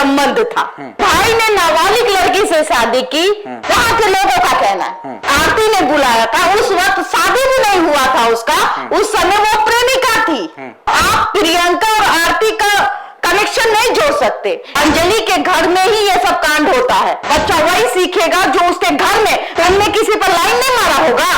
संबंध था। भाई ने नाबालिग लड़की से शादी की, वहां के लोगों का कहना है। आरती ने बुलाया था, उस वक्त शादी भी नहीं हुआ था उसका, उस समय वो प्रेमिका थी। आप प्रियंका और आरती का कनेक्शन नहीं जोड़ सकते। अंजलि के घर में ही ये सब कांड होता है। बच्चा वही सीखेगा जो उसके घर में, तुमने किसी पर लाइन नहीं मारा होगा,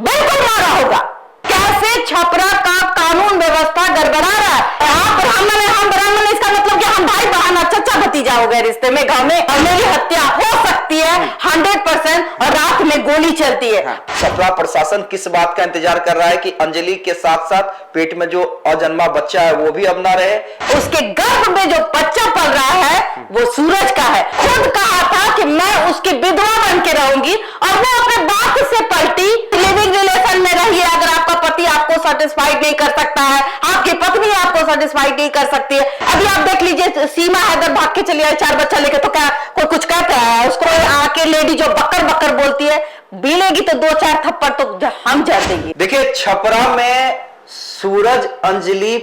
बिल्कुल मारा होगा। कैसे छपरा का कानून व्यवस्था गड़बड़ा रहा है। आप ब्राह्मण है, हम ब्राह्मण है, इसका मतलब कि हम भाई बहन चचा भतीजा हो गए रिश्ते में, घर में, और मेरी हत्या हो सकती है 100%, और रात में गोली चलती है। छपरा प्रशासन किस बात का इंतजार कर रहा है कि अंजलि के साथ साथ पेट में जो अजन्मा बच्चा है वो भी अब ना रहे। उसके गर्भ में जो बच्चा पल रहा है वो सूरज का है। खुद कहा था कि मैं उसकी विधवा बन के रहूंगी, और वो अपने बात से पलटी। लिविंग रिलेशन में रहिए, अगर आपका पति आपको सेटिस्फाइड नहीं कर सकता है, आपकी पत्नी आपको सेटिस्फाइड नहीं कर सकती है। अभी आप देख लीजिए, सीमा हैदर भाग के चली आई 4 बच्चा लेके, तो क्या कोई कुछ कहता है उसको? आके लेडी जो बकर बकर बोलती है, बीलेगी तो 2-4 थप्पड़ तो हम जड़ देंगे। देखिए, छपरा में सूरज अंजलि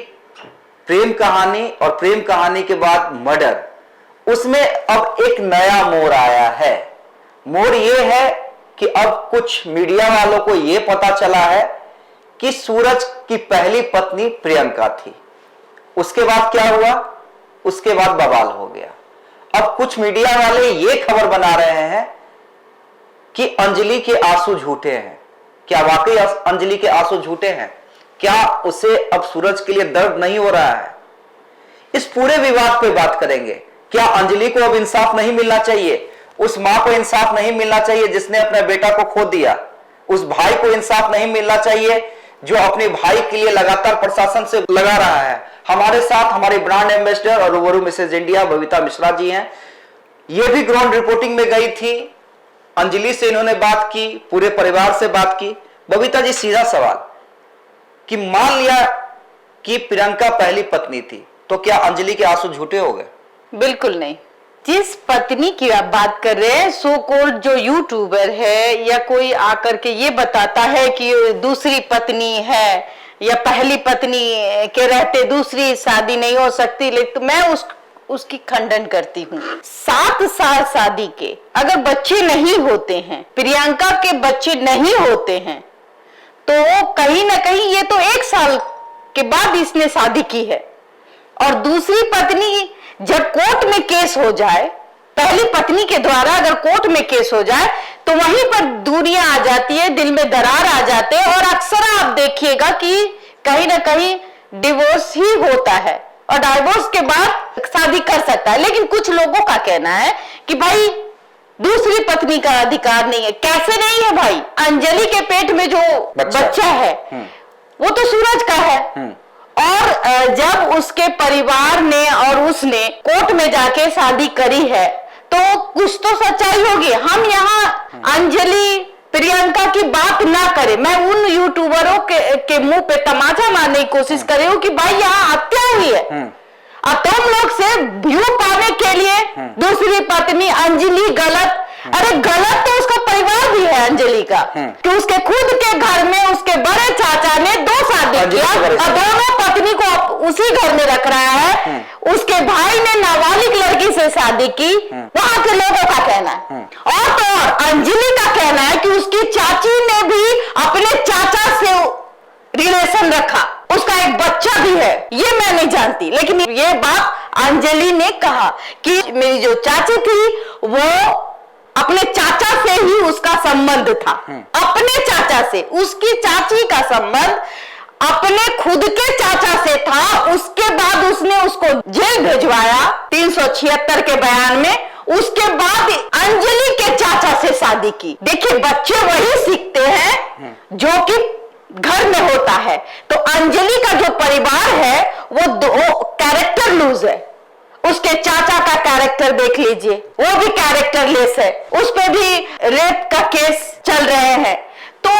प्रेम कहानी, और प्रेम कहानी के बाद मर्डर, उसमें अब एक नया मोड़ आया है। मोड़ ये है कि अब कुछ मीडिया वालों को यह पता चला है कि सूरज की पहली पत्नी प्रियंका थी। उसके बाद क्या हुआ? उसके बाद बवाल हो गया। अब कुछ मीडिया वाले ये खबर बना रहे हैं कि अंजलि के आंसू झूठे हैं। क्या वाकई अंजलि के आंसू झूठे हैं? क्या उसे अब सूरज के लिए दर्द नहीं हो रहा है? इस पूरे विवाद पे बात करेंगे। क्या अंजलि को अब इंसाफ नहीं मिलना चाहिए? उस मां को इंसाफ नहीं मिलना चाहिए जिसने अपने बेटा को खो दिया? उस भाई को इंसाफ नहीं मिलना चाहिए जो अपने भाई के लिए लगातार प्रशासन से लगा रहा है? हमारे साथ हमारे ब्रांड एम्बेसडर और रूबरू मिसेज इंडिया बबीता मिश्रा जी हैं। ये भी ग्राउंड रिपोर्टिंग में गई थी, अंजलि से इन्होंने बात की, पूरे परिवार से बात की। बबीता जी, सीधा सवाल कि मान लिया कि प्रियंका पहली पत्नी थी, तो क्या अंजलि के आंसू झूठे हो गए? बिल्कुल नहीं। जिस पत्नी की आप बात कर रहे हैं, सो कॉल्ड जो यूट्यूबर है या कोई आकर के ये बताता है कि दूसरी पत्नी है या पहली पत्नी के रहते दूसरी शादी नहीं हो सकती, लेकिन मैं उसकी खंडन करती हूँ। 7 साल शादी के अगर बच्चे नहीं होते हैं, प्रियंका के बच्चे नहीं होते हैं, तो कहीं ना कहीं ये तो 1 साल के बाद इसने शादी की है। और दूसरी पत्नी जब कोर्ट में केस हो जाए, पहली पत्नी के द्वारा अगर कोर्ट में केस हो जाए, तो वहीं पर दूरियां आ जाती है, दिल में दरार आ जाते हैं, और अक्सर आप देखिएगा कि कहीं ना कहीं डिवोर्स ही होता है, और डिवोर्स के बाद शादी कर सकता है। लेकिन कुछ लोगों का कहना है कि भाई दूसरी पत्नी का अधिकार नहीं है। कैसे नहीं है भाई? अंजलि के पेट में जो बच्चा है वो तो सूरज का है, और जब उसके परिवार ने और उसने कोर्ट में जाके शादी करी है, तो कुछ तो सच्चाई होगी। हम यहाँ अंजलि प्रियंका की बात ना करें, मैं उन यूट्यूबरों के मुंह पे तमाचा मारने की कोशिश कर रही हूँ कि भाई यहाँ हत्या हुई है, अब तुम लोग से व्यू पाने के लिए दूसरी पत्नी अंजलि गलत। अरे गलत तो उसका परिवार भी है अंजलि का, कि उसके खुद के घर में उसके बड़े चाचा ने 2 शादी किया, और दोनों पत्नी को उसी घर में रख रहा है। उसके भाई ने नाबालिग लड़की से शादी की, वहां के लोगों का कहना है। और तो और अंजलि का कहना है कि उसकी चाची ने भी अपने चाचा से रिलेशन रखा, उसका एक बच्चा भी है। ये मैं नहीं जानती, लेकिन ये बात अंजलि ने कहा कि मेरी जो चाची थी वो अपने चाचा से ही उसका संबंध था, अपने चाचा से। उसकी चाची का संबंध अपने खुद के चाचा से था। उसके बाद उसने उसको जेल भेजवाया 376 के बयान में। उसके बाद अंजलि के चाचा से शादी की। देखिए, बच्चे वही सीखते हैं जो कि घर में होता है। तो अंजलि का जो परिवार है वो 2 कैरेक्टर लूज है। उसके चाचा का कैरेक्टर देख लीजिए, वो भी कैरेक्टरलेस है, उस पे भी रेप का केस चल रहे हैं। तो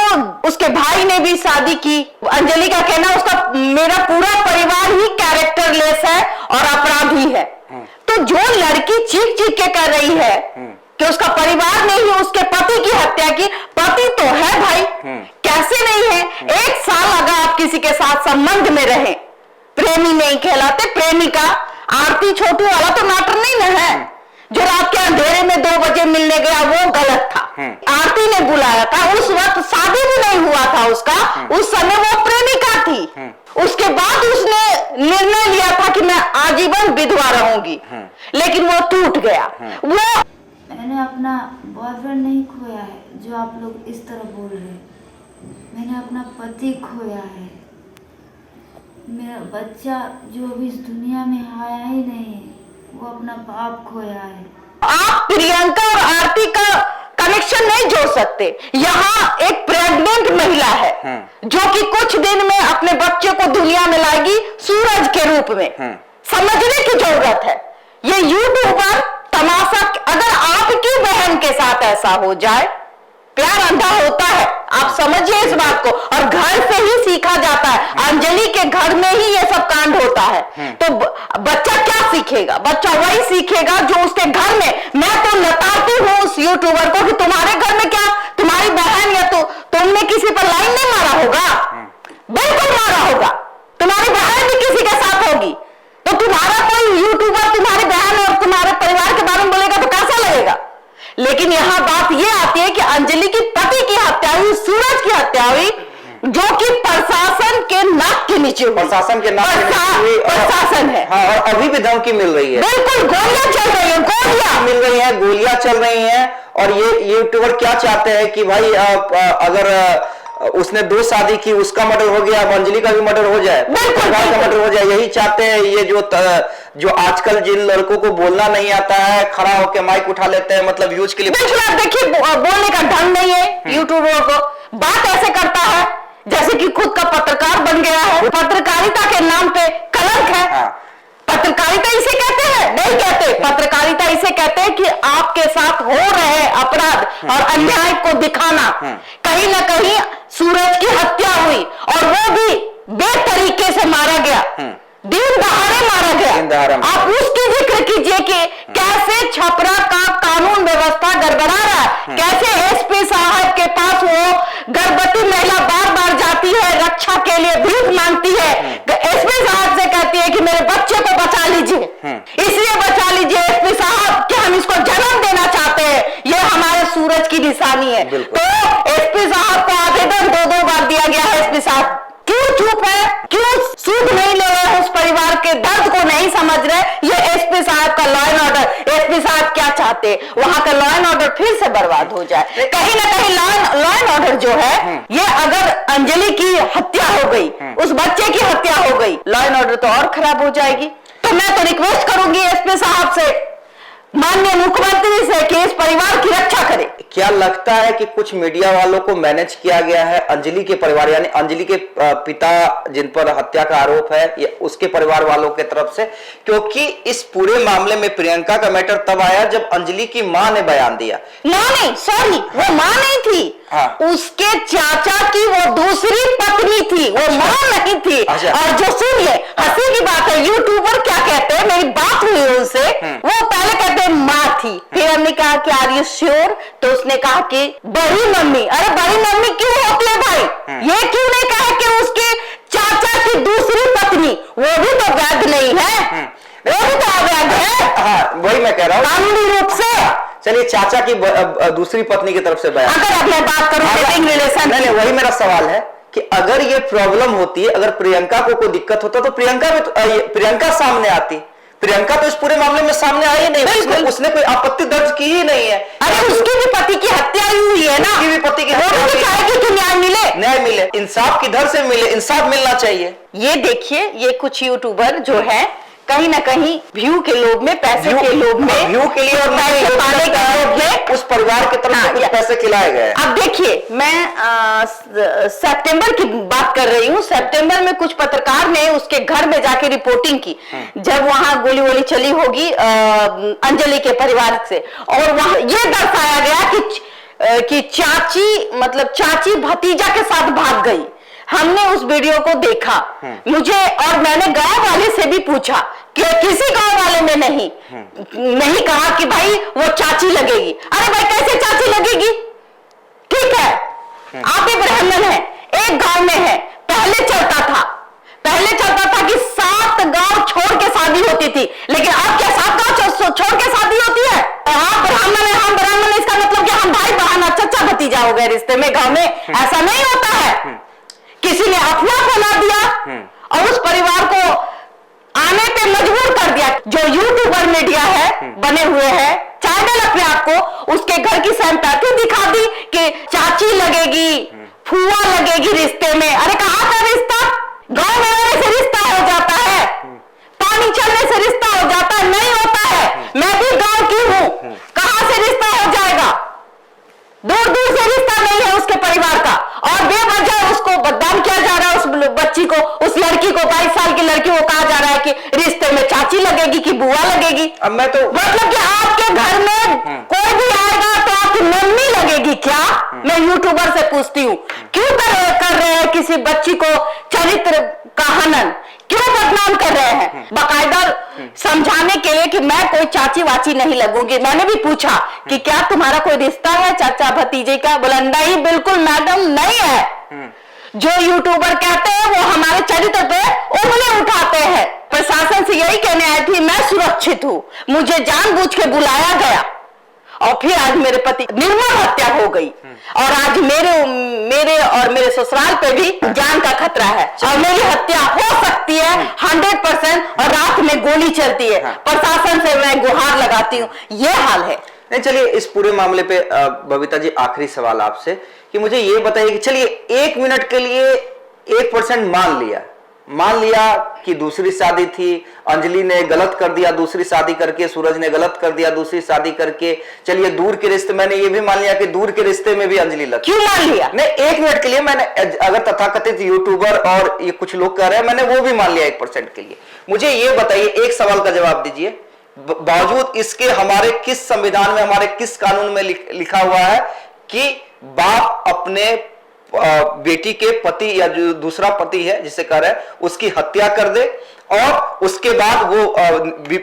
उसके भाई ने भी शादी की। अंजलि का कहना उसका मेरा पूरा परिवार ही कैरेक्टरलेस है और अपराधी है। तो जो लड़की चीख चीख के कर रही है कि उसका परिवार ने ही उसके पति की हत्या की, पति तो है भाई, कैसे नहीं है? 1 साल अगर आप किसी के साथ संबंध में रहे, प्रेमी नहीं कहलाते, प्रेमिका, आरती छोटू वाला तो मैटर नहीं ना है। जो रात के अंधेरे में 2 बजे मिलने गया वो गलत था। आरती ने बुलाया था, उस वक्त शादी भी नहीं हुआ था उसका, उस समय वो प्रेमिका थी। उसके बाद उसने निर्णय लिया था कि मैं आजीवन विधवा रहूंगी, लेकिन वो टूट गया। वो मैंने अपना बॉयफ्रेंड नहीं खोया है जो आप लोग इस तरह बोल रहे हैं। मैंने अपना पति खोया है। मेरा बच्चा जो भी इस दुनिया में आया ही नहीं है, वो अपना बाप खोया है। आप प्रियंका और आरती का कनेक्शन नहीं जोड़ सकते। यहाँ एक प्रेग्नेंट महिला है जो कि कुछ दिन में अपने बच्चे को दुनिया में लाएगी सूरज के रूप में। समझने की जरूरत है। ये यूट्यूबर तमाशा, अगर आपकी बहन के साथ ऐसा हो जाए, प्यार अंधा होता है, आप समझिए इस बात को। और घर से ही सीखा जाता है। अंजलि के घर में ही ये सब कांड होता है। तो बच्चा क्या सीखेगा? बच्चा वही सीखेगा जो उसके घर में। मैं तो लताती हूँ उस यूट्यूबर को कि तुम्हारे घर में क्या तुम्हारी बहन या तो तुमने किसी पर लाइन नहीं मारा होगा? बिल्कुल मारा होगा। तुम्हारी बहन भी किसी के साथ होगी, तो तुम्हारा कोई यूट्यूबर तुम्हारी बहन और तुम्हारे परिवार के बारे में बोलेगा तो कैसा लगेगा? लेकिन यहाँ बात ये आती है कि अंजलि की पति की हत्या हुई, सूरज की हत्या हुई, जो कि प्रशासन के नाक के नीचे हुई। प्रशासन के नाक के नीचे हुई। प्रशासन है। हाँ, और अभी भी धमकी मिल रही है। बिल्कुल, गोलियां चल रही है, गोलियां मिल रही है, गोलियां चल रही हैं। और ये यूट्यूबर क्या चाहते हैं कि भाई अगर उसने 2 शादी की, उसका मर्डर हो गया, अब अंजलि का भी मर्डर हो जाए, परिवार का मर्डर हो जाए। यही चाहते हैं। ये जो आजकल जिन लड़कों को बोलना नहीं आता है, खड़ा होकर माइक उठा लेते हैं, मतलब यूज के लिए। बिल्कुल, आप देखिए बोलने का ढंग नहीं है यूट्यूबर को। बात ऐसे करता है जैसे कि खुद का पत्रकार बन गया है। पत्रकारिता के नाम पे कलंक है। पत्रकारिता इसे कहते हैं? नहीं कहते। पत्रकारिता इसे कहते हैं कि आपके साथ हो रहे अपराध और अन्याय को दिखाना। कहीं ना कहीं सूरज की हत्या हुई और वो भी बेतरीके से मारा गया, दिन दहाड़े मारा गया। आप उसकी जिक्र कीजिए कि कैसे छपरा का कानून व्यवस्था गड़बड़ा रहा है। कैसे एसपी साहब के पास वो गर्भवती महिला बार बार जाती है, रक्षा के लिए भीख मांगती है, एसपी साहब से कहती है कि मेरे बच्चे को बचा लीजिए, इसलिए बचा लीजिए एसपी साहब कि हम इसको जन्म देना चाहते हैं, ये हमारे सूरज की निशानी है। तो एसपी साहब को आवेदन 2 बार दिया गया है। एसपी साहब क्यों चुप है? क्यों सूद नहीं ले रहे? उस परिवार के दर्द को नहीं समझ रहे? ये एसपी साहब का लॉ एंड ऑर्डर। एसपी साहब क्या चाहते? वहां का लॉ एंड ऑर्डर फिर से बर्बाद हो जाए। कहीं ना कहीं लॉ एंड ऑर्डर जो है, ये अगर अंजलि की हत्या हो गई, उस बच्चे की हत्या हो गई, लॉ एंड ऑर्डर तो और खराब हो जाएगी। तो मैं तो रिक्वेस्ट करूंगी एसपी साहब से, माननीय मुख्यमंत्री से, कि इस परिवार की रक्षा करें। क्या लगता है कि कुछ मीडिया वालों को मैनेज किया गया है अंजलि के परिवार, यानी अंजलि के पिता जिन पर हत्या का आरोप है, या उसके परिवार वालों के तरफ से? क्योंकि इस पूरे मामले में प्रियंका का मैटर तब आया जब अंजलि की मां ने बयान दिया। नहीं, सॉरी, वो मां नहीं थी। उसके चाचा की वो दूसरी पत्नी थी, वो मां नहीं थी। और जो सुनिए, हंसी की बात है, यूट्यूबर क्या कहते हैं, मेरी बात हुई उनसे, वो पहले कहते हैं मां थी, फिर हमने कहा कि आर यू श्योर? तो उसने कहा कि बड़ी मम्मी। अरे बड़ी मम्मी क्यों होती है भाई? ये क्यों नहीं कहा कि उसके चाचा की दूसरी पत्नी? वो भी तो वैध नहीं है, वो भी तो अवैध है। हाँ, वही मैं कह रहा हूँ, कानूनी रूप से। चलिए, चाचा की दूसरी पत्नी की तरफ से बयान। अगर अब मैं बात करूं रिलेशन, नहीं, वही मेरा सवाल है कि अगर ये प्रॉब्लम होती है, अगर प्रियंका को कोई दिक्कत होता तो प्रियंका सामने आती। प्रियंका तो इस पूरे मामले में सामने आई नहीं। उसने कोई आपत्ति दर्ज की ही नहीं है। अरे उसकी भी पति की हत्या हुई है ना, उसकी भी पति की हत्या चाहेगी कि न्याय मिले, न्याय मिले, इंसाफ किधर से मिले? इंसाफ मिलना चाहिए। ये देखिए, ये कुछ यूट्यूबर जो है कहीं ना कहीं व्यू के लोभ में, पैसे के लोभ में, व्यू के लिए और पैसे पाने के लोभ में उस परिवार की तरफ से कुछ पैसे खिलाए गए। अब देखिए, मैं सितंबर की बात कर रही हूँ। सितंबर में कुछ पत्रकार ने उसके घर में जाके रिपोर्टिंग की, जब वहां गोली वोली चली होगी अंजलि के परिवार से, और वहां ये दर्शाया गया कि चाची भतीजा के साथ भाग गई। हमने उस वीडियो को देखा, मुझे, और मैंने गांव वाले से भी पूछा कि किसी गांव वाले ने नहीं कहा कि भाई वो चाची लगेगी। अरे भाई, कैसे चाची लगेगी? ठीक है, आप भी ब्राह्मण है, एक गांव में है, पहले चलता था कि 7 गांव छोड़ के शादी होती थी, लेकिन रिश्ते में, गांव में ऐसा नहीं होता है। किसी ने अफवाह फैला दिया और उस परिवार को आने पे मजबूर कर दिया। जो यूट्यूबर मीडिया है बने हुए हैं, चैनल अपने आप को, उसके घर की सिंपैथी दिखा दी कि चाची लगेगी, फुआ लगेगी रिश्ते में। अरे कहाँ का रिश्ता? गांव में रहने से रिश्ता हो जाता है, पानी चलने से रिश्ता हो जाता है? नहीं होता है। मैं भी गांव की हूं, कहां से रिश्ता हो जाएगा? दूर दूर से रिश्ता नहीं है उसके परिवार का, और बेवजह उसको बदनाम किया जा रहा है। उस बच्ची को, उस लड़की को, 22 साल की लड़की को कहा जा रहा है कि रिश्ते में चाची लगेगी कि बुआ लगेगी। अब मैं तो मतलब कि आपके घर में कोई भी आएगा तो आपकी मम्मी लगेगी क्या? मैं यूट्यूबर से पूछती हूँ, क्यों कर रहे हैं किसी बच्ची को चरित्र का हनन? क्यों बदनाम कर रहे हैं? बाकायदा समझाने के लिए कि मैं कोई चाची वाची नहीं लगूंगी। मैंने भी पूछा कि क्या तुम्हारा कोई रिश्ता है चाचा भतीजे का? बोला नहीं, बिल्कुल मैडम नहीं है। जो यूट्यूबर कहते हैं वो हमारे चरित्र पे उंगली उठाते हैं। प्रशासन से यही कहने आई थी, मैं सुरक्षित हूँ, मुझे जानबूझ के बुलाया गया और फिर आज मेरे पति निर्मम हत्या हो गई, और आज मेरे और मेरे ससुराल पे भी जान का खतरा है, और मेरी हत्या हो सकती है 100%, और रात में गोली चलती है। प्रशासन से मैं गुहार लगाती हूँ, ये हाल है। नहीं, चलिए इस पूरे मामले पे बबीता जी आखिरी सवाल आपसे कि मुझे ये बताइए कि चलिए 1 मिनट के लिए 1% मान लिया कि दूसरी शादी थी, अंजलि ने गलत कर दिया दूसरी शादी करके, सूरज ने गलत कर दिया दूसरी शादी करके, चलिए दूर के रिश्ते, मैंने ये भी मान लिया कि दूर के रिश्ते में भी अंजलि लग। क्यों मान लिया? नहीं, 1 मिनट के लिए मैंने, अगर तथाकथित यूट्यूबर और ये कुछ लोग कह रहे हैं, मैंने वो भी मान लिया 1% के लिए। मुझे ये बताइए, एक सवाल का जवाब दीजिए, बावजूद इसके हमारे किस संविधान में, हमारे किस कानून में लिखा हुआ है कि बाप अपने बेटी के पति या जो दूसरा पति है जिसे कह रहे हैं उसकी हत्या कर दे, और उसके बाद वो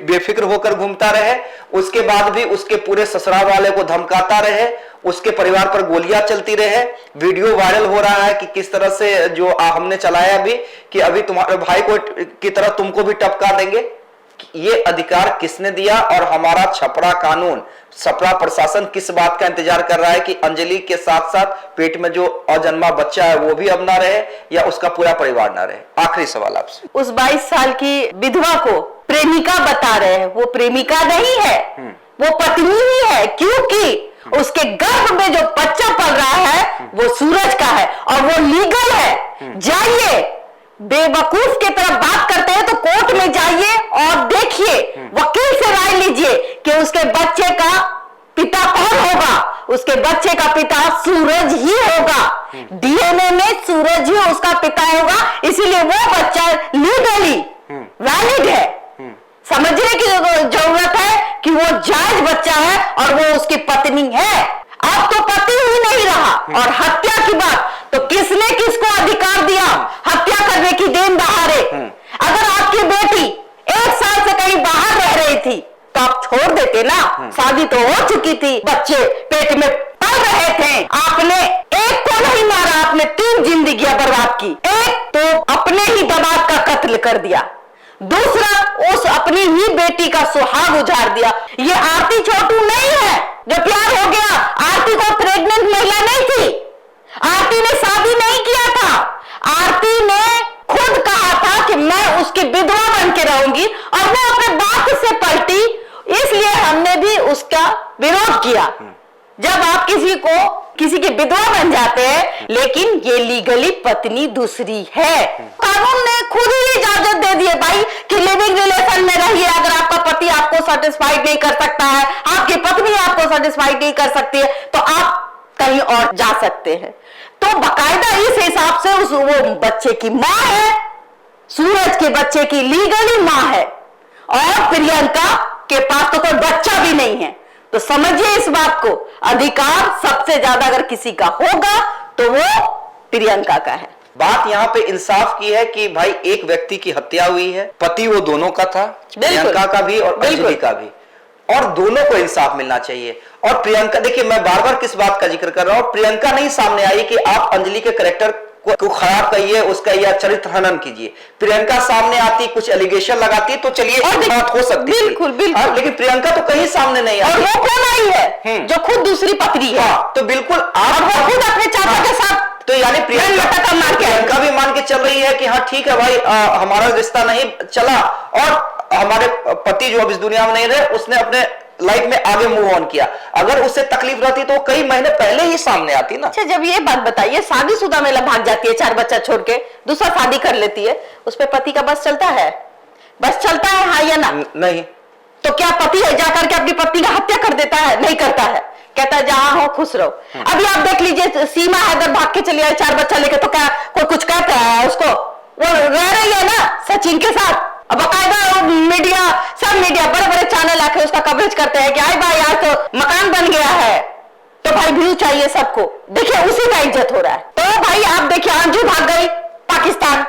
बेफिक्र होकर घूमता रहे, उसके बाद भी उसके पूरे ससुराल वाले को धमकाता रहे, उसके परिवार पर गोलियां चलती रहे। वीडियो वायरल हो रहा है कि किस तरह से जो हमने चलाया भी कि अभी तुम्हारे भाई को की तरह तुमको भी टपका देंगे। ये अधिकार किसने दिया? और हमारा छपरा कानून, छपरा प्रशासन किस बात का इंतजार कर रहा है कि अंजलि के साथ साथ पेट में जो अजन्मा बच्चा है वो भी अब ना रहे या उसका पूरा परिवार ना रहे? आखिरी सवाल आपसे। उस 22 साल की विधवा को प्रेमिका बता रहे हैं, वो प्रेमिका नहीं है, वो पत्नी ही है, क्योंकि उसके गर्भ में जो बच्चा पल रहा है वो सूरज का है और वो लीगल है। जाइए, बेवकूफ की तरह बात करते हैं तो कोर्ट में जाइए और देखिए, वकील से राय लीजिए कि उसके बच्चे का पिता कौन होगा। उसके बच्चे का पिता सूरज ही होगा, डीएनए में सूरज ही उसका पिता होगा, इसीलिए वो बच्चा लीगली वैलिड है। समझने की जरूरत है कि वो जायज बच्चा है और वो उसकी पत्नी है। अब तो पति ही नहीं रहा। और हत्या की बात, तो किसने किसको अधिकार दिया हत्या करने की देन दहाड़े? अगर आपकी बेटी 1 साल से कहीं बाहर रह रही थी तो आप छोड़ देते ना, शादी तो हो चुकी थी, बच्चे पेट में पल रहे थे, आपने एक को नहीं मारा, आपने 3 जिंदगियां बर्बाद की। एक तो अपने ही दामाद का कत्ल कर दिया, दूसरा उस अपनी ही बेटी का सुहाग उजाड़ दिया। ये आरती छोटू नहीं है जो प्यार हो गया। आरती को प्रेग्नेंट महिला नहीं थी, आरती ने शादी नहीं किया था, आरती ने खुद कहा था कि मैं उसकी विधवा बन के रहूंगी, और वो अपने बात से पलटी, इसलिए हमने भी उसका विरोध किया। जब आप किसी की विधवा बन जाते हैं, लेकिन ये लीगली पत्नी दूसरी है। कानून ने खुद ही इजाजत दे दी है भाई कि लिविंग रिलेशन में रहिए। अगर आपका पति आपको सेटिस्फाइड नहीं कर सकता है, आपकी पत्नी आपको सेटिस्फाइड नहीं कर सकती है, तो आप कहीं और जा सकते हैं। तो बाकायदा इस हिसाब से वो बच्चे की मां है, सूरज के बच्चे की लीगली मां है, और प्रियंका के पास तो कोई बच्चा भी नहीं है। तो समझिए इस बात को, अधिकार सबसे ज्यादा अगर किसी का होगा तो वो प्रियंका का है। बात यहाँ पे इंसाफ की है कि भाई एक व्यक्ति की हत्या हुई है, पति वो दोनों का था, प्रियंका का भी और अंजलि का भी, और दोनों को इंसाफ मिलना चाहिए। और प्रियंका, देखिए मैं बार बार किस बात का जिक्र कर रहा हूं, प्रियंका नहीं सामने आई कि आप अंजलि के कैरेक्टर को खराब कहिए, उसका या चरित्र हनन कीजिए। प्रियंका सामने आती, कुछ एलिगेशन लगाती तो चलिए एक बात हो सकती थी। बिल्कुल बिल्कुल। लेकिन प्रियंका तो कहीं सामने नहीं और आती। वो कौन आई है जो खुद दूसरी पत्नी है। हाँ, तो बिल्कुल और वो खुद अपने चाचा के साथ तो यानी प्रियंका भी मान के चल रही है कि हाँ ठीक है भाई, हमारा रिश्ता नहीं चला और हमारे पति जो अब इस दुनिया में नहीं रहे, उसने अपने लाइफ में आगे मूव ऑन किया। अगर उससे तकलीफ रहती तो कई महीने पहले ही सामने आती ना। अच्छा, जब ये बात बताइए, शादीशुदा महिला भाग जाती है 4 बच्चा छोड़ के, दूसरा शादी कर लेती है, उस पे पति का बस चलता है? बस चलता है, हाँ या ना? नहीं। तो क्या पति है जाकर के अपनी पत्नी का हत्या कर देता है? नहीं करता है, कहता है जहां हो खुश रहो। अभी आप देख लीजिए, सीमा हैदर भाग के चली आई 4 बच्चा लेके, तो क्या कोई कुछ कहता है उसको? वो रह रही है ना सचिन के साथ। अब बाकायदा मीडिया, सब मीडिया बड़े बड़े चैनल आके उसका कवरेज करते हैं कि आई भाई आज तो मकान बन गया है, तो भाई व्यू चाहिए सबको। देखिए उसी का इज्जत हो रहा है। तो भाई आप देखिए, अंजू भाग गई पाकिस्तान,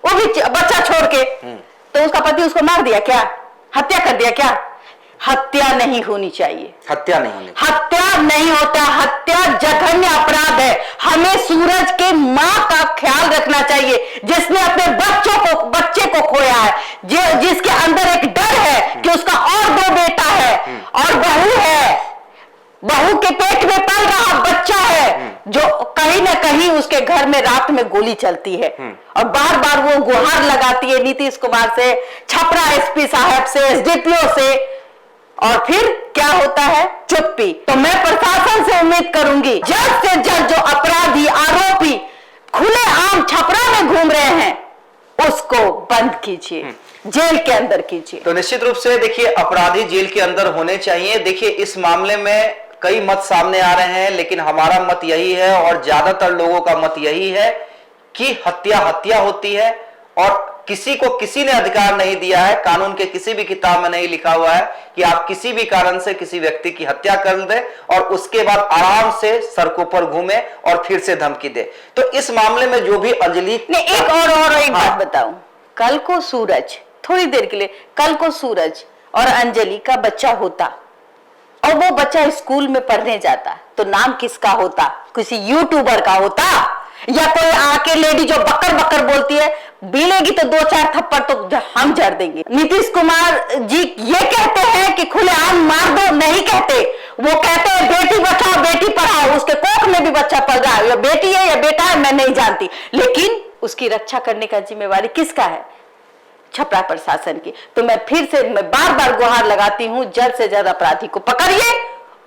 वो भी बच्चा छोड़ के, तो उसका पति उसको मार दिया क्या? हत्या कर दिया क्या? हत्या नहीं होनी चाहिए। हत्या नहीं होनी, हत्या नहीं होता, हत्या जघन्य अपराध है। हमें सूरज के मां का ख्याल रखना चाहिए, जिसने अपने बच्चे को खोया है, जिसके अंदर एक डर है कि उसका और 2 बेटा है और बहू है, बहू के पेट में पल रहा बच्चा है, जो कहीं ना कहीं उसके घर में रात में गोली चलती है और बार बार वो गुहार लगाती है नीतीश कुमार से, छपरा एसपी साहब से, एसडीपीओ से, और फिर क्या होता है? चुप्पी। तो मैं प्रशासन से उम्मीद करूंगी, जल्द से जल्द जो अपराधी, आरोपी खुलेआम छपरा में घूम रहे हैं, उसको बंद कीजिए, जेल के अंदर कीजिए। तो निश्चित रूप से देखिए, अपराधी जेल के अंदर होने चाहिए। देखिए इस मामले में कई मत सामने आ रहे हैं, लेकिन हमारा मत यही है और ज्यादातर लोगों का मत यही है कि हत्या होती है और किसी को किसी ने अधिकार नहीं दिया है, कानून के किसी भी किताब में नहीं लिखा हुआ है कि आप किसी भी कारण से किसी व्यक्ति की हत्या कर दे और उसके बाद आराम से सड़कों पर घूमे और फिर से धमकी दे। तो इस मामले में जो भी अंजलि ने एक बात बताऊं, कल को सूरज, थोड़ी देर के लिए, कल को सूरज और अंजलि का बच्चा होता और वो बच्चा स्कूल में पढ़ने जाता, तो नाम किसका होता? किसी यूट्यूबर का होता, या कोई आके लेडी जो बकर बकर बोलती है, बिलेगी तो 2-4 थप्पड़ तो हम जड़ देंगे। नीतीश कुमार जी ये कहते हैं कि खुलेआम मार दो, नहीं कहते, वो कहते हैं बेटी बचाओ बेटी पढ़ाओ। उसके कोख में भी बच्चा पढ़ रहा है, या बेटी है या बेटा है मैं नहीं जानती, लेकिन उसकी रक्षा करने का जिम्मेवारी किसका है? छपरा प्रशासन की। तो मैं फिर से बार बार गुहार लगाती हूं, जल्द से जल्द अपराधी को पकड़िए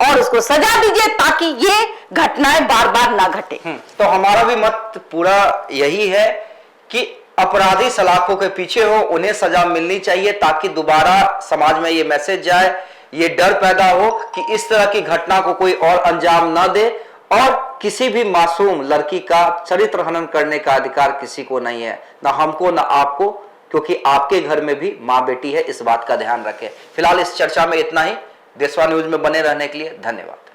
और उसको सजा दीजिए, ताकि ये घटनाएं बार बार ना घटे। तो हमारा भी मत पूरा यही है कि अपराधी सलाखों के पीछे हो, उन्हें सजा मिलनी चाहिए, ताकि दोबारा समाज में ये मैसेज जाए, ये डर पैदा हो कि इस तरह की घटना को कोई और अंजाम ना दे। और किसी भी मासूम लड़की का चरित्र हनन करने का अधिकार किसी को नहीं है, ना हमको ना आपको, क्योंकि आपके घर में भी माँ बेटी है, इस बात का ध्यान रखें। फिलहाल इस चर्चा में इतना ही। देशवा न्यूज में बने रहने के लिए धन्यवाद।